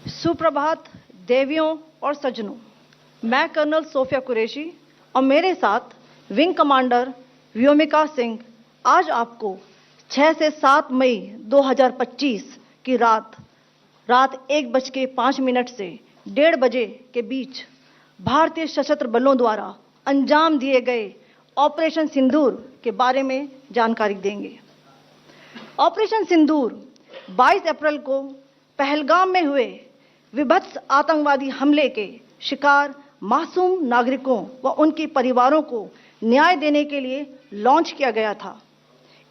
सुप्रभात देवियों और सज्जनों, मैं कर्नल सोफिया कुरैशी और मेरे साथ विंग कमांडर व्योमिका सिंह आज आपको 6 से 7 मई 2025 की रात 1:05 से 1:30 बजे के बीच भारतीय सशस्त्र बलों द्वारा अंजाम दिए गए ऑपरेशन सिंदूर के बारे में जानकारी देंगे। ऑपरेशन सिंदूर 22 अप्रैल को पहलगाम में हुए विभत्स आतंकवादी हमले के शिकार मासूम नागरिकों व उनके परिवारों को न्याय देने के लिए लॉन्च किया गया था।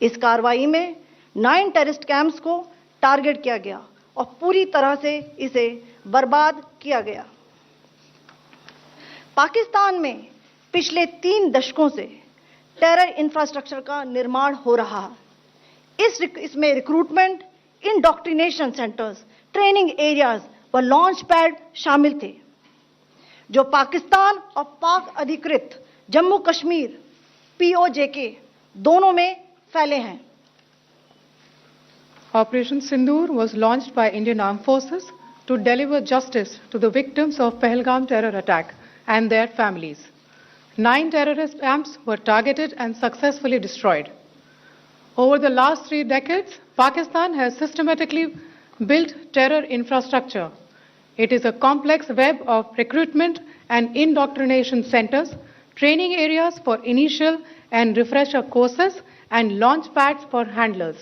इस कार्रवाई में 9 टेररिस्ट कैंप्स को टारगेट किया गया और पूरी तरह से इसे बर्बाद किया गया। पाकिस्तान में पिछले 3 दशकों से टेरर इंफ्रास्ट्रक्चर का निर्माण हो रहा है। इसमें recruitment, indoctrination centres, training areas व लॉन्च पैड शामिल थे, जो पाकिस्तान और पाक अधिकृत जम्मू कश्मीर POJK दोनों में फैले हैं। Operation Sindoor was launched by Indian Armed Forces to deliver justice to the victims of Pahalgam terror attack and their families. 9 terrorist camps were targeted and successfully destroyed. Over the last 3 decades, Pakistan has systematically built terror infrastructure. It is a complex web of recruitment and indoctrination centers, training areas for initial and refresher courses, and launch pads for handlers.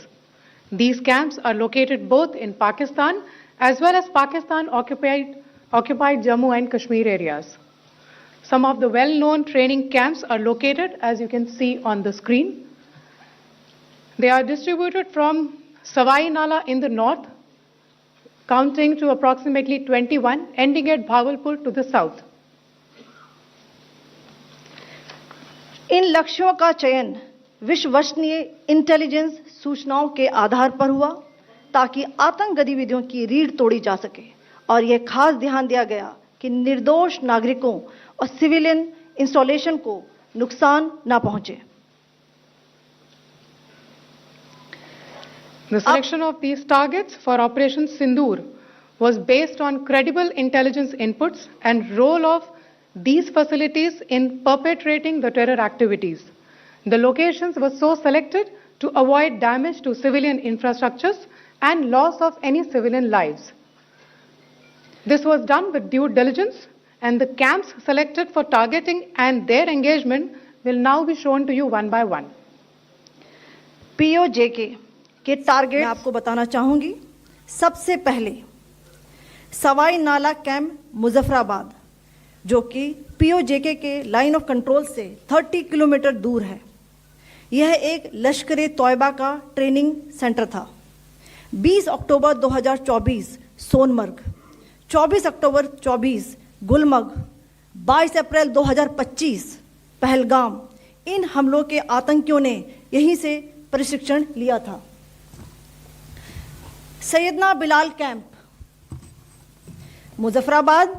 These camps are located both in Pakistan as well as Pakistan-occupied Jammu and Kashmir areas. Some of the well-known training camps are located, as you can see on the screen. They are distributed from Savai Nala in the north, counting to approximately 21, ending at Bhagalpur to the south. इन लक्ष्यों का चयन विश्वसनीय intelligence सूचनाओं के आधार पर हुआ ताकि आतंक गतिविधियों की रीढ़ तोड़ी जा सके और यह खास ध्यान दिया गया कि निर्दोष नागरिकों और सिविलियन इंस्टॉलेशन को नुकसान न पहुंचे। The selection of these targets for Operation Sindoor was based on credible intelligence inputs and role of these facilities in perpetrating the terror activities. The locations were so selected to avoid damage to civilian infrastructures and loss of any civilian lives. This was done with due diligence, and the camps selected for targeting and their engagement will now be shown to you one by one. POJK के target मैं आपको बताना चाहूंगी। सबसे पहले सवाई नाला camp Muzaffarabad, जो कि POJK के लाइन ऑफ कंट्रोल से 30 किलोमीटर दूर है। यह एक लश्कर तौयबा का ट्रेनिंग सेंटर था। 20 अक्टूबर 2024 सोनमर्ग, 24 अक्टूबर 24 गुलमर्ग, 22 अप्रैल 2025 पहलगाम, इन हमलों के आतंकियों ने यहीं से प्रशिक्षण लिया था। सैयदना बिलाल कैंप मुजफ्फराबाद,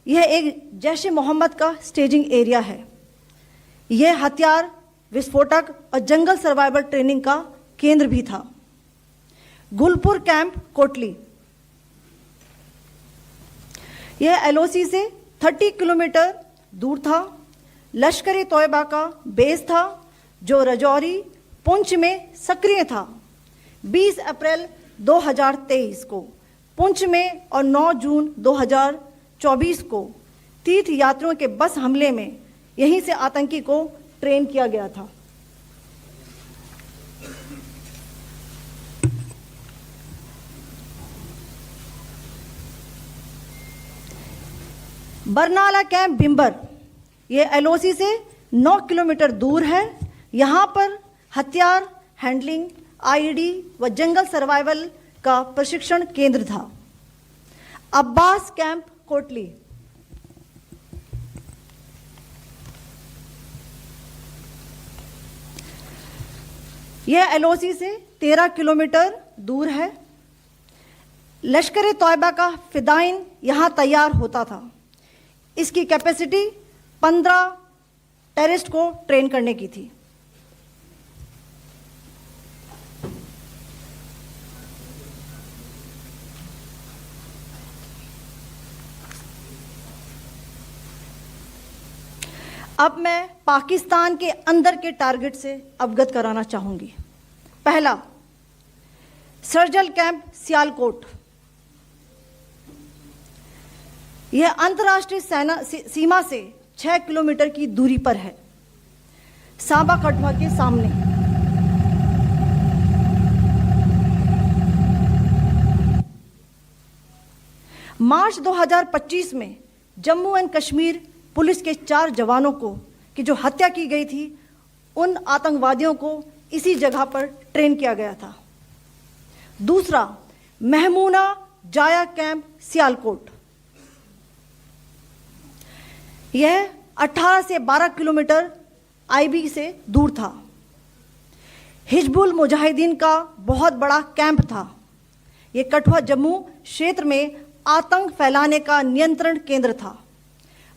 यह एक जैश ए मोहम्मद का स्टेजिंग एरिया है। यह हथियार, विस्फोटक और जंगल सर्वाइवल ट्रेनिंग का केंद्र भी था। गुलपुर कैंप कोटली, यह LOC से 30 किलोमीटर दूर था। लश्कर तौयबा का बेस था जो रजौरी, पुंछ में सक्रिय था। 20 अप्रैल 2023 को पुंछ में और 9 जून 2024 को तीर्थ यात्रियों के बस हमले में यहीं से आतंकी को ट्रेन किया गया था। बरनाला कैंप भिंबर, यह LOC से 9 किलोमीटर दूर है। यहाँ पर हथियार, हैंडलिंग, IED व जंगल सर्वाइवल का प्रशिक्षण केंद्र था। अब्बास कैंप कोटली, यह LOC से 13 किलोमीटर दूर है। लश्कर तौयबा का फिदाइन यहां तैयार होता था। इसकी कैपेसिटी 15 टेररिस्ट को ट्रेन करने की थी। अब मैं पाकिस्तान के अंदर के टारगेट से अवगत कराना चाहूंगी। पहला, सर्जिकल कैंप सियालकोट। यह अंतर्राष्ट्रीय सीमा से 6 किलोमीटर की दूरी पर है, सांबा कठुआ के सामने। मार्च 2025 में जम्मू एंड कश्मीर पुलिस के 4 जवानों की जो हत्या की गई थी, उन आतंकवादियों को इसी जगह पर ट्रेन किया गया था। दूसरा, महमूना जाया कैंप सियालकोट। यह 18 से 12 किलोमीटर आईबी से दूर था। हिजबुल मुजाहिदीन का बहुत बड़ा कैंप था। यह कठुआ जम्मू क्षेत्र में आतंक फैलाने का नियंत्रण केंद्र था।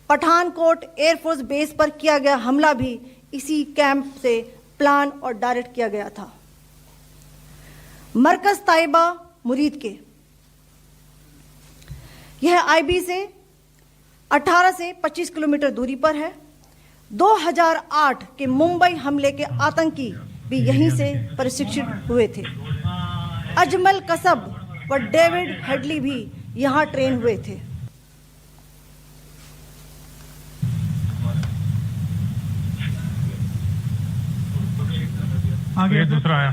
पठानकोट एयरफोर्स बेस पर किया गया हमला भी इसी कैंप से प्लान और डायरेक्ट किया गया था। मरकज ताइबा मुरीद के, यह आईबी से 18 से 25 किलोमीटर दूरी पर है। 2008 के मुंबई हमले के आतंकी भी यहीं से प्रशिक्षित हुए थे। अजमल कसब व डेविड हेडली भी यहां ट्रेन हुए थे। आगे दूसरा आया।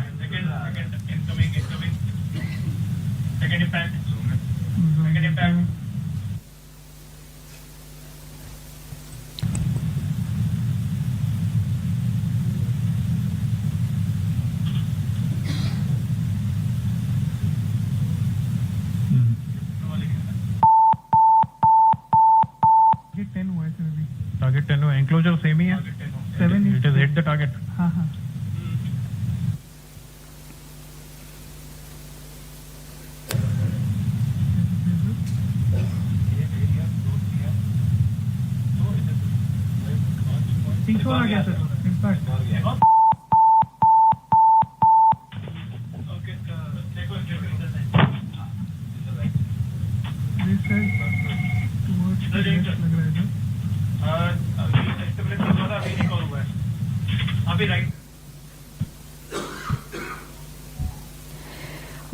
टारगेट 10 हुआ, एंक्लोजर सेम ही है। 7 it is hit the target. हाँ हाँ। तीसरा आ गया सर, इम्पैक्ट।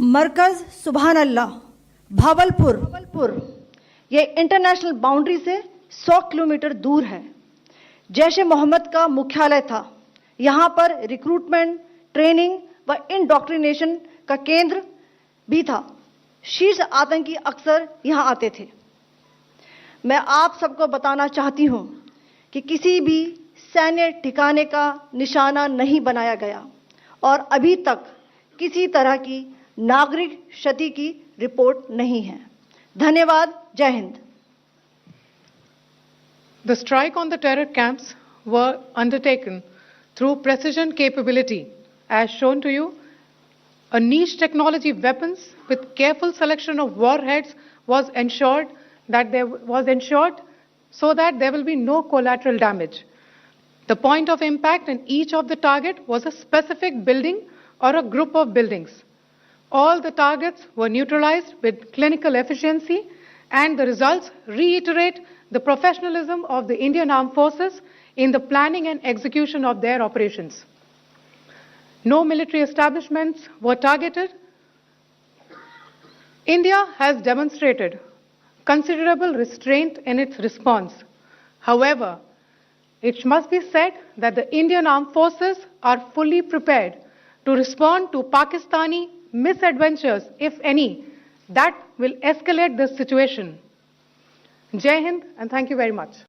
मरकज सुभान अल्लाह भावलपुर, ये इंटरनेशनल बाउंड्री से 100 किलोमीटर दूर है। जैश ए मोहम्मद का मुख्यालय था। यहाँ पर रिक्रूटमेंट, ट्रेनिंग व इंडॉक्ट्रिनेशन का केंद्र भी था। शीर्ष आतंकी अक्सर यहाँ आते थे। मैं आप सबको बताना चाहती हूँ कि किसी भी सैन्य ठिकाने का निशाना नहीं बनाया गया और अभी तक किसी तरह की नागरिक क्षति की रिपोर्ट नहीं है। धन्यवाद। जय Hind. The strike on the terror camps were undertaken through precision capability, as shown to you. A niche technology weapons with careful selection of warheads was ensured so that there will be no collateral damage. The point of impact in each of the target was a specific building or a group of buildings. All the targets were neutralized with clinical efficiency, and the results reiterate the professionalism of the Indian Armed Forces in the planning and execution of their operations. No military establishments were targeted. India has demonstrated considerable restraint in its response. However, it must be said that the Indian Armed Forces are fully prepared to respond to Pakistani misadventures, if any, that will escalate this situation. Jai Hind, and thank you very much.